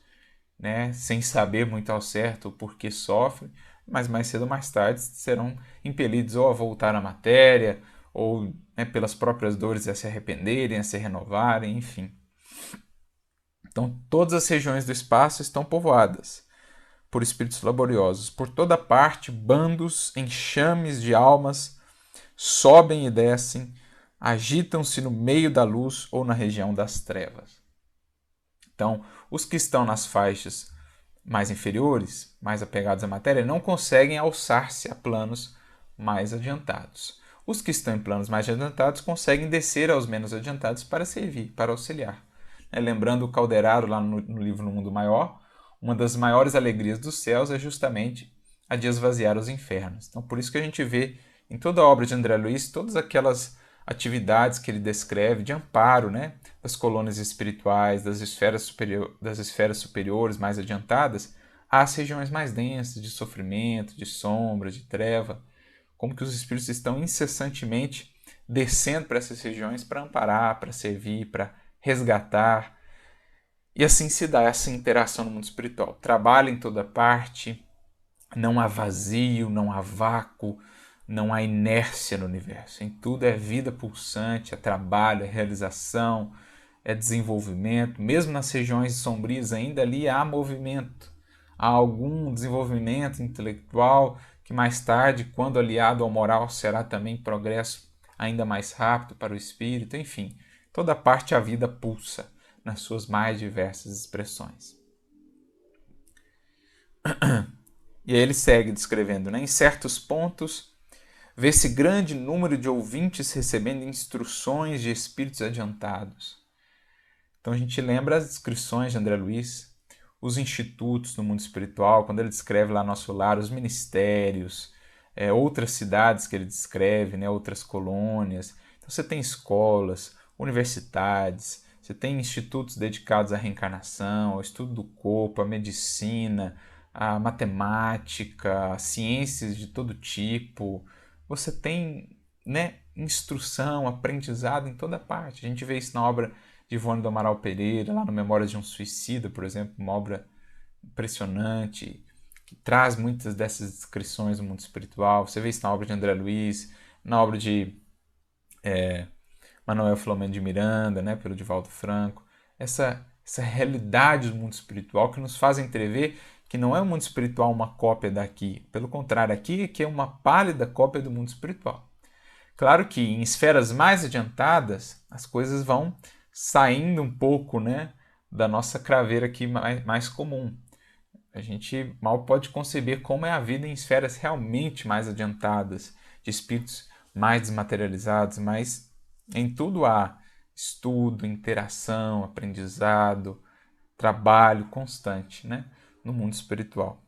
né, sem saber muito ao certo o porquê sofrem, mas mais cedo ou mais tarde serão impelidos ou a voltar à matéria, ou né, pelas próprias dores a se arrependerem, a se renovarem, enfim. Então, todas as regiões do espaço estão povoadas por espíritos laboriosos. Por toda parte, bandos, enxames de almas sobem e descem, agitam-se no meio da luz ou na região das trevas. Então, os que estão nas faixas mais inferiores, mais apegados à matéria, não conseguem alçar-se a planos mais adiantados. Os que estão em planos mais adiantados conseguem descer aos menos adiantados para servir, para auxiliar. Lembrando o Calderaro lá no livro No Mundo Maior, uma das maiores alegrias dos céus é justamente a de esvaziar os infernos. Então, por isso que a gente vê em toda a obra de André Luiz todas aquelas atividades que ele descreve de amparo, né, das colônias espirituais, das esferas superiores mais adiantadas, às regiões mais densas de sofrimento, de sombra, de treva, como que os espíritos estão incessantemente descendo para essas regiões para amparar, para servir, para resgatar. E assim se dá essa interação no mundo espiritual. Trabalho em toda parte, não há vazio, não há vácuo, não há inércia no universo. Em tudo é vida pulsante, é trabalho, é realização, é desenvolvimento. Mesmo nas regiões sombrias ainda ali há movimento. Há algum desenvolvimento intelectual que mais tarde, quando aliado ao moral, será também progresso ainda mais rápido para o espírito. Enfim, toda parte a vida pulsa nas suas mais diversas expressões. E aí ele segue descrevendo, né? Em certos pontos, vê-se grande número de ouvintes recebendo instruções de espíritos adiantados. Então a gente lembra as descrições de André Luiz, os institutos no mundo espiritual, quando ele descreve lá Nosso Lar, os ministérios, outras cidades que ele descreve, né? Outras colônias. Então você tem escolas, universidades, você tem institutos dedicados à reencarnação, ao estudo do corpo, à medicina, à matemática, a ciências de todo tipo. Você tem, né, instrução, aprendizado em toda parte. A gente vê isso na obra de Ivone do Amaral Pereira, lá no Memórias de um Suicida, por exemplo, uma obra impressionante, que traz muitas dessas descrições do mundo espiritual. Você vê isso na obra de André Luiz, na obra de Manuel Filomeno de Miranda, né, pelo Divaldo Franco, essa realidade do mundo espiritual que nos faz entrever que não é o mundo espiritual uma cópia daqui, pelo contrário, aqui é que é uma pálida cópia do mundo espiritual. Claro que em esferas mais adiantadas, as coisas vão saindo um pouco, né, da nossa craveira aqui mais comum. A gente mal pode conceber como é a vida em esferas realmente mais adiantadas, de espíritos mais desmaterializados, mas em tudo há estudo, interação, aprendizado, trabalho constante, né, no mundo espiritual.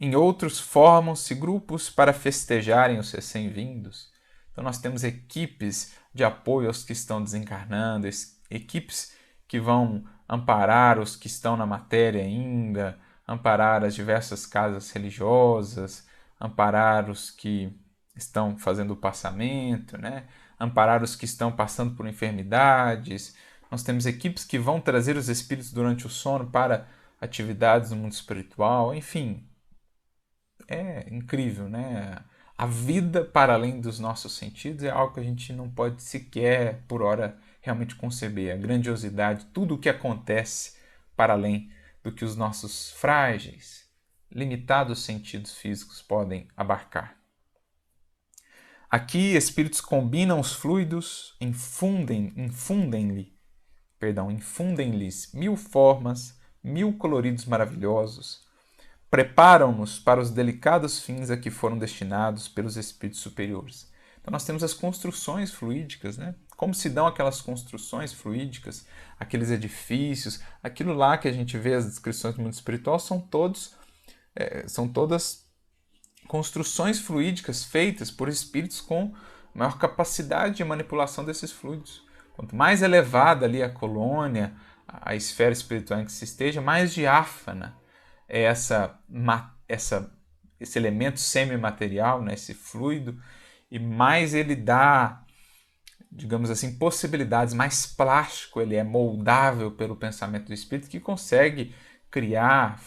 Em outros, formam-se grupos para festejarem os recém-vindos. Então nós temos equipes de apoio aos que estão desencarnando, equipes que vão amparar os que estão na matéria ainda, amparar as diversas casas religiosas, amparar os que estão fazendo o passamento, né? Amparar os que estão passando por enfermidades. Nós temos equipes que vão trazer os espíritos durante o sono para atividades no mundo espiritual, enfim. É incrível, né? A vida para além dos nossos sentidos é algo que a gente não pode sequer, por hora, realmente conceber. A grandiosidade, tudo o que acontece para além do que os nossos frágeis, limitados sentidos físicos podem abarcar. Aqui, espíritos combinam os fluidos, infundem-lhes mil formas, mil coloridos maravilhosos, preparam-nos para os delicados fins a que foram destinados pelos espíritos superiores. Então nós temos as construções fluídicas, né? Como se dão aquelas construções fluídicas, aqueles edifícios, aquilo lá que a gente vê as descrições do mundo espiritual são todas construções fluídicas feitas por espíritos com maior capacidade de manipulação desses fluidos. Quanto mais elevada ali a colônia, a esfera espiritual em que se esteja, mais diáfana é esse elemento semimaterial, né, esse fluido, e mais ele dá, digamos assim, possibilidades, mais plástico ele é, moldável pelo pensamento do espírito, que consegue criar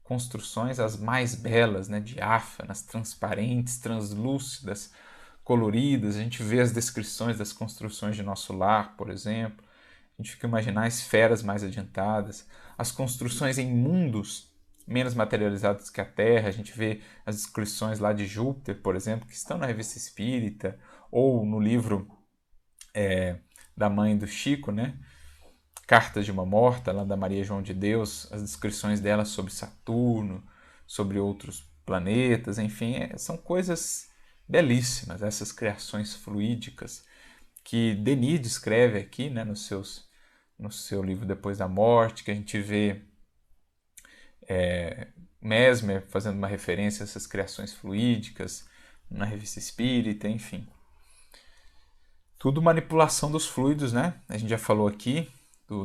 construções as mais belas, né, diáfanas, transparentes, translúcidas, coloridas, a gente vê as descrições das construções de nosso lar, por exemplo, a gente fica imaginar esferas mais adiantadas, as construções em mundos menos materializados que a Terra, a gente vê as descrições lá de Júpiter, por exemplo, que estão na Revista Espírita, ou no livro da mãe do Chico, né? Cartas de uma Morta, lá da Maria João de Deus, as descrições dela sobre Saturno, sobre outros planetas, enfim, são coisas belíssimas, essas criações fluídicas que Denis descreve aqui, né, no seu livro Depois da Morte, que a gente vê Mesmer fazendo uma referência a essas criações fluídicas na Revista Espírita, enfim. Tudo manipulação dos fluidos, né? A gente já falou aqui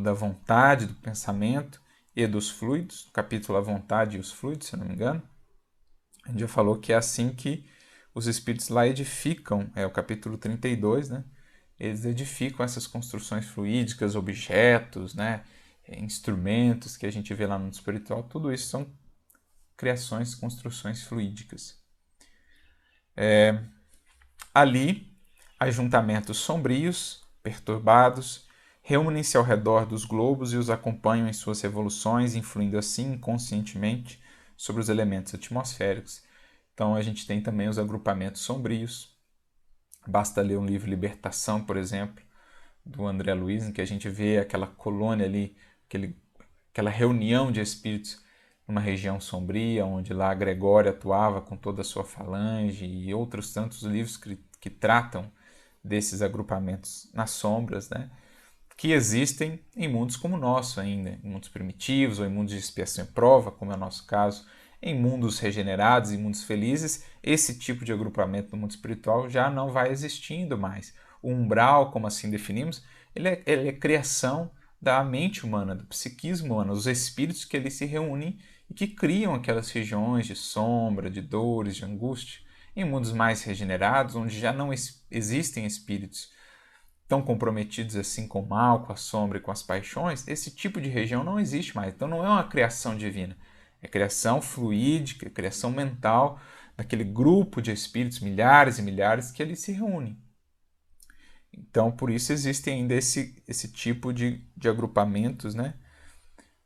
da vontade, do pensamento e dos fluidos, no capítulo A Vontade e os Fluidos, se eu não me engano. A gente já falou que é assim que os espíritos lá edificam, é o capítulo 32, né? Eles edificam essas construções fluídicas, objetos, né? Instrumentos que a gente vê lá no mundo espiritual, tudo isso são criações, construções fluídicas. Ali, ajuntamentos sombrios, perturbados, reúnem-se ao redor dos globos e os acompanham em suas revoluções, influindo assim inconscientemente sobre os elementos atmosféricos. Então a gente tem também os agrupamentos sombrios. Basta ler um livro Libertação, por exemplo, do André Luiz, em que a gente vê aquela colônia ali, aquela reunião de espíritos numa região sombria, onde lá Gregório atuava com toda a sua falange, e outros tantos livros que tratam desses agrupamentos nas sombras, né? Que existem em mundos como o nosso ainda, em mundos primitivos ou em mundos de expiação e prova, como é o nosso caso, em mundos regenerados, em mundos felizes, esse tipo de agrupamento no mundo espiritual já não vai existindo mais. O umbral, como assim definimos, ele é criação da mente humana, do psiquismo humano, os espíritos que ali se reúnem e que criam aquelas regiões de sombra, de dores, de angústia. Em mundos mais regenerados, onde já não existem espíritos tão comprometidos assim com o mal, com a sombra e com as paixões, esse tipo de região não existe mais. Então não é uma criação divina, é criação fluídica, é criação mental daquele grupo de espíritos, milhares e milhares, que ali se reúnem. Então por isso existe ainda esse tipo de agrupamentos, né,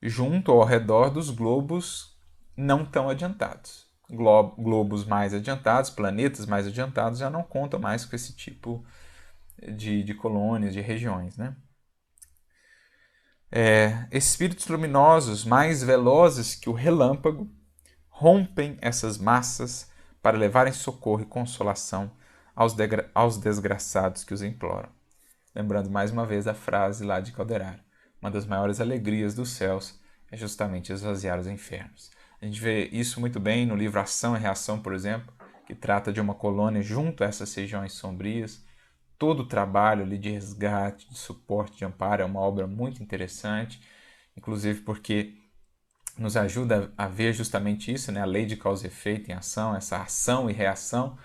junto ao redor dos globos não tão adiantados. Globos mais adiantados, planetas mais adiantados já não contam mais com esse tipo de colônias, de regiões, né? Espíritos luminosos mais velozes que o relâmpago rompem essas massas para levarem socorro e consolação aos desgraçados que os imploram. Lembrando mais uma vez a frase lá de Calderaro: uma das maiores alegrias dos céus é justamente esvaziar os infernos. A gente vê isso muito bem no livro Ação e Reação, por exemplo, que trata de uma colônia junto a essas regiões sombrias. Todo o trabalho ali de resgate, de suporte, de amparo é uma obra muito interessante, inclusive porque nos ajuda a ver justamente isso, né? A lei de causa e efeito em ação, essa ação e reação,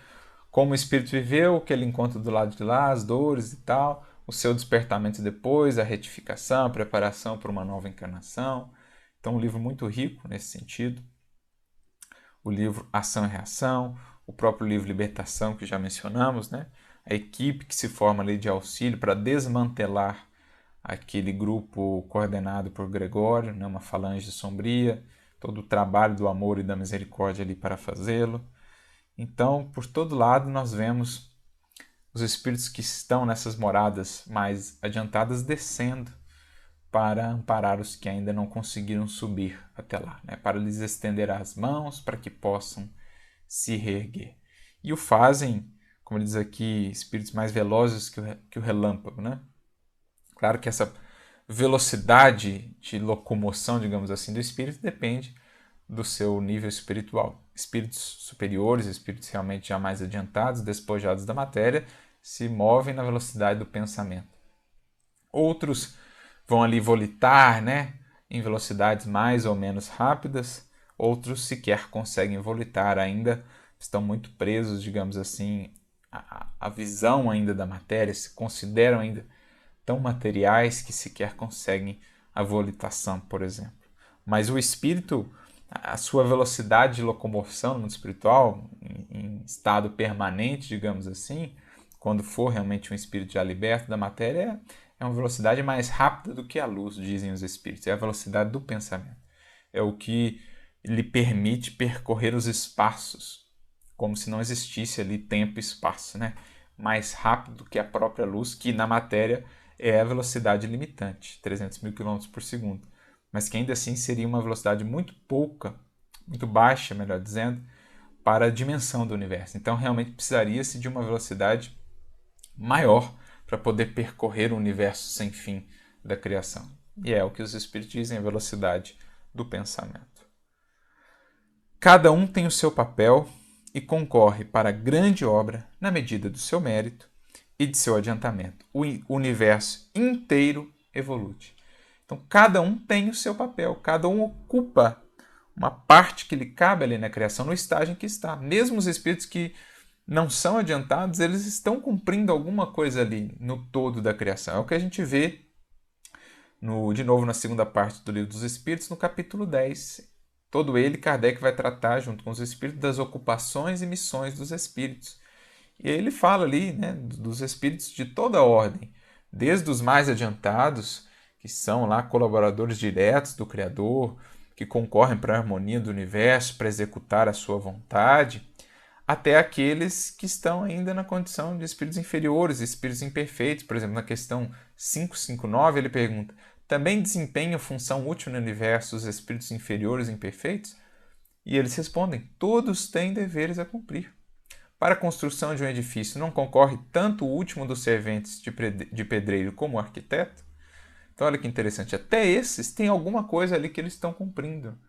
como o espírito viveu, o que ele encontra do lado de lá, as dores e tal, o seu despertamento depois, a retificação, a preparação para uma nova encarnação. Então, um livro muito rico nesse sentido. O livro Ação e Reação, o próprio livro Libertação, que já mencionamos, né? A equipe que se forma ali de auxílio para desmantelar aquele grupo coordenado por Gregório, né? Uma falange sombria, todo o trabalho do amor e da misericórdia ali para fazê-lo. Então, por todo lado, nós vemos os espíritos que estão nessas moradas mais adiantadas descendo para amparar os que ainda não conseguiram subir até lá, né? Para lhes estender as mãos para que possam se reerguer. E o fazem, como diz aqui, espíritos mais velozes que o relâmpago, né? Claro que essa velocidade de locomoção, digamos assim, do espírito depende do seu nível espiritual. Espíritos superiores, espíritos realmente já mais adiantados, despojados da matéria, se movem na velocidade do pensamento. Outros vão ali volitar, né, em velocidades mais ou menos rápidas. Outros sequer conseguem volitar ainda, estão muito presos, digamos assim, à visão ainda da matéria, se consideram ainda tão materiais que sequer conseguem a volitação, por exemplo. Mas o espírito a sua velocidade de locomoção no mundo espiritual, em estado permanente, digamos assim, quando for realmente um espírito já liberto da matéria, é uma velocidade mais rápida do que a luz, dizem os espíritos. É a velocidade do pensamento. É o que lhe permite percorrer os espaços, como se não existisse ali tempo e espaço, né? Mais rápido que a própria luz, que na matéria é a velocidade limitante, 300 mil km por segundo. Mas que ainda assim seria uma velocidade muito pouca, muito baixa, melhor dizendo, para a dimensão do universo. Então realmente precisaria-se de uma velocidade maior para poder percorrer o universo sem fim da criação. E é o que os espíritos dizem, a velocidade do pensamento. Cada um tem o seu papel e concorre para a grande obra na medida do seu mérito e de seu adiantamento. O universo inteiro evolui. Então, cada um tem o seu papel, cada um ocupa uma parte que lhe cabe ali na criação, no estágio em que está. Mesmo os espíritos que não são adiantados, eles estão cumprindo alguma coisa ali no todo da criação. É o que a gente vê, de novo, na segunda parte do Livro dos Espíritos, no capítulo 10. Todo ele, Kardec vai tratar, junto com os espíritos, das ocupações e missões dos espíritos. E aí ele fala ali, né, dos espíritos de toda a ordem, desde os mais adiantados, que são lá colaboradores diretos do Criador, que concorrem para a harmonia do universo, para executar a sua vontade, até aqueles que estão ainda na condição de espíritos inferiores, espíritos imperfeitos. Por exemplo, na questão 559, ele pergunta: também desempenham função útil no universo os espíritos inferiores e imperfeitos? E eles respondem: todos têm deveres a cumprir. Para a construção de um edifício não concorre tanto o último dos serventes de pedreiro como o arquiteto? Então olha que interessante, até esses têm alguma coisa ali que eles estão cumprindo,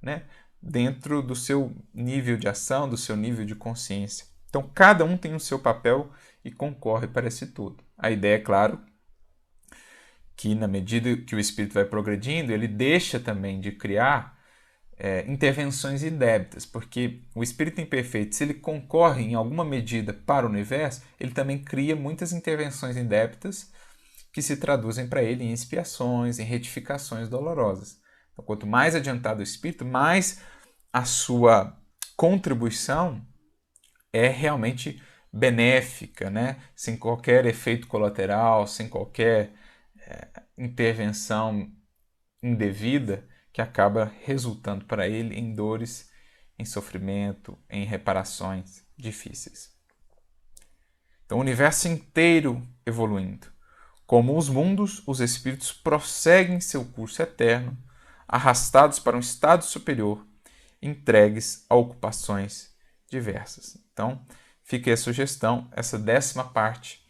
né? Dentro do seu nível de ação, do seu nível de consciência. Então cada um tem o seu papel e concorre para esse todo. A ideia é, claro, que na medida que o espírito vai progredindo, ele deixa também de criar intervenções indébitas, porque o espírito imperfeito, se ele concorre em alguma medida para o universo, ele também cria muitas intervenções indébitas que se traduzem para ele em expiações, em retificações dolorosas. Então, quanto mais adiantado o espírito, mais a sua contribuição é realmente benéfica, né? Sem qualquer efeito colateral, sem qualquer intervenção indevida que acaba resultando para ele em dores, em sofrimento, em reparações difíceis. Então, o universo inteiro evoluindo. Como os mundos, os espíritos prosseguem seu curso eterno, arrastados para um estado superior, entregues a ocupações diversas. Então, fica aí a sugestão, essa 10ª parte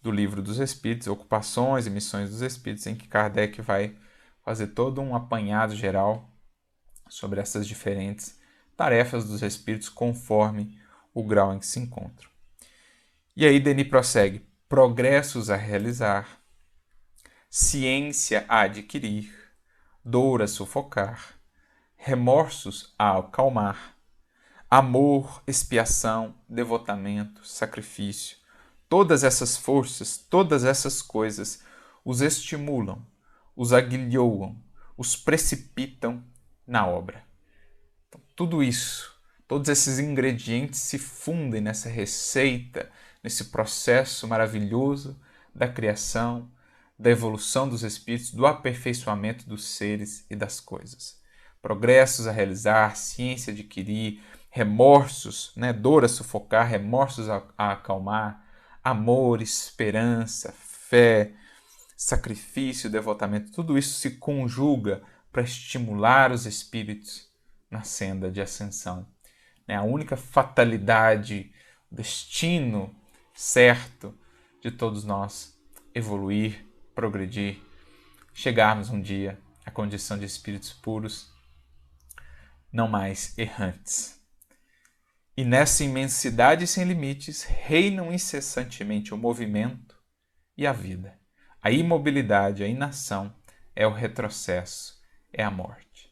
do Livro dos Espíritos, Ocupações e Missões dos Espíritos, em que Kardec vai fazer todo um apanhado geral sobre essas diferentes tarefas dos espíritos conforme o grau em que se encontram. E aí Denis prossegue: progressos a realizar, ciência a adquirir, dor a sufocar, remorsos a acalmar, amor, expiação, devotamento, sacrifício. Todas essas forças, todas essas coisas os estimulam, os aguilhoam, os precipitam na obra. Então, tudo isso, todos esses ingredientes se fundem nessa receita, nesse processo maravilhoso da criação, da evolução dos espíritos, do aperfeiçoamento dos seres e das coisas. Progressos a realizar, ciência a adquirir, remorsos, né? Dor a sufocar, remorsos a acalmar, amor, esperança, fé, sacrifício, devotamento, tudo isso se conjuga para estimular os espíritos na senda de ascensão. A única fatalidade, destino certo de todos nós, evoluir, progredir, chegarmos um dia à condição de espíritos puros, não mais errantes. E nessa imensidade sem limites reinam incessantemente o movimento e a vida. A imobilidade, a inação é o retrocesso, é a morte.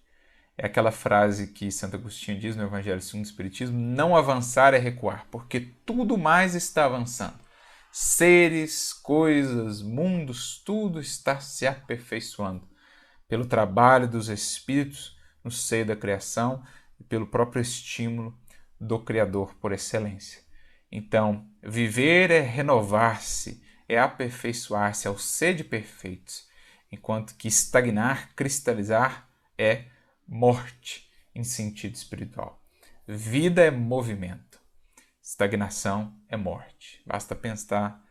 É aquela frase que Santo Agostinho diz no Evangelho segundo o Espiritismo: não avançar é recuar, porque tudo mais está avançando. Seres, coisas, mundos, tudo está se aperfeiçoando pelo trabalho dos espíritos no seio da criação e pelo próprio estímulo do Criador por excelência. Então, viver é renovar-se, é aperfeiçoar-se, é o ser de perfeitos, enquanto que estagnar, cristalizar, é morte em sentido espiritual. Vida é movimento, estagnação é morte. Basta pensar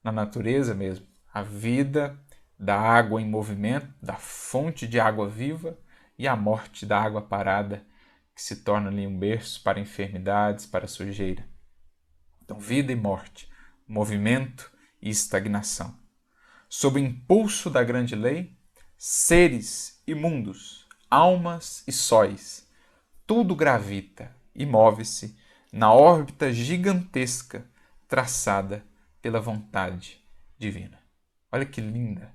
na natureza mesmo. A vida da água em movimento, da fonte de água viva, e a morte da água parada, que se torna ali um berço para enfermidades, para sujeira. Então, vida e morte, movimento e estagnação. Sob o impulso da grande lei, seres e mundos, almas e sóis, tudo gravita e move-se na órbita gigantesca traçada pela vontade divina. Olha que linda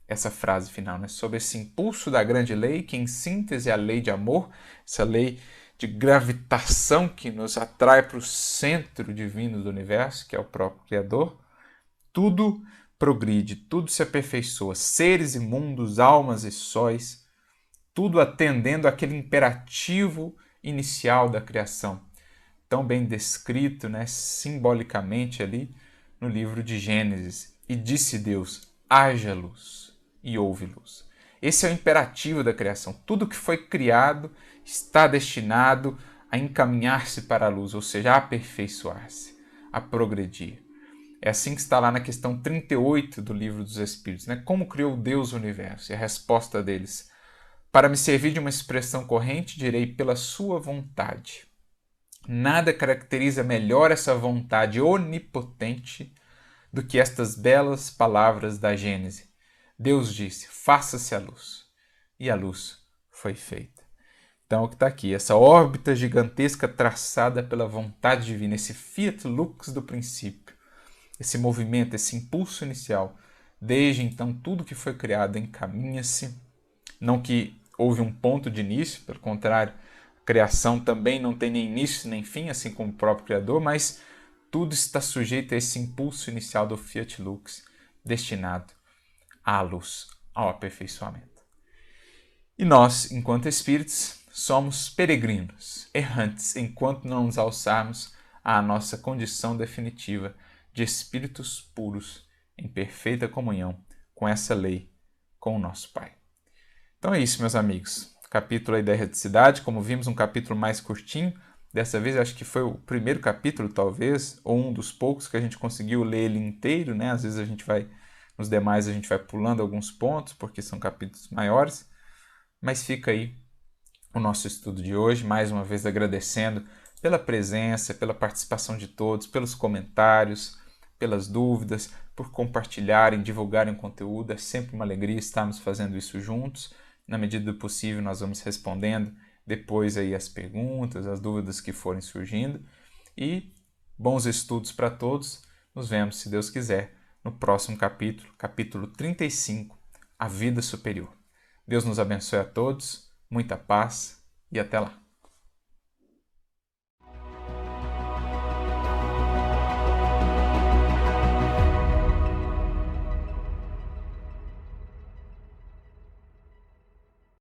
essa frase final, né? Sob esse impulso da grande lei, que em síntese é a lei de amor, essa lei de gravitação que nos atrai para o centro divino do universo, que é o próprio Criador, tudo progride, tudo se aperfeiçoa, seres e mundos, almas e sóis, tudo atendendo àquele imperativo inicial da criação, tão bem descrito, né, simbolicamente ali no livro de Gênesis. E disse Deus: haja luz, e houve luz. Esse é o imperativo da criação. Tudo que foi criado está destinado a encaminhar-se para a luz, ou seja, a aperfeiçoar-se, a progredir. É assim que está lá na questão 38 do Livro dos Espíritos, né? Como criou Deus o universo? E a resposta deles: para me servir de uma expressão corrente, direi pela sua vontade. Nada caracteriza melhor essa vontade onipotente do que estas belas palavras da Gênese. Deus disse: faça-se a luz. E a luz foi feita. Então, o que está aqui, essa órbita gigantesca traçada pela vontade divina, esse fiat lux do princípio, esse movimento, esse impulso inicial. Desde então, tudo que foi criado encaminha-se. Não que houve um ponto de início, pelo contrário, a criação também não tem nem início nem fim, assim como o próprio Criador, mas tudo está sujeito a esse impulso inicial do Fiat Lux, destinado à luz, ao aperfeiçoamento. E nós, enquanto espíritos, somos peregrinos, errantes, enquanto não nos alçarmos à nossa condição definitiva de espíritos puros, em perfeita comunhão com essa lei, com o nosso Pai. Então é isso, meus amigos. Capítulo aí da erraticidade, como vimos, um capítulo mais curtinho. Dessa vez, acho que foi o primeiro capítulo, talvez, ou um dos poucos que a gente conseguiu ler ele inteiro, né? Às vezes nos demais a gente vai pulando alguns pontos, porque são capítulos maiores. Mas fica aí o nosso estudo de hoje, mais uma vez agradecendo pela presença, pela participação de todos, pelos comentários, pelas dúvidas, por compartilharem, divulgarem o conteúdo. É sempre uma alegria estarmos fazendo isso juntos. Na medida do possível, nós vamos respondendo depois aí as perguntas, as dúvidas que forem surgindo. E bons estudos para todos. Nos vemos, se Deus quiser, no próximo capítulo, capítulo 35, A Vida Superior. Deus nos abençoe a todos, muita paz e até lá.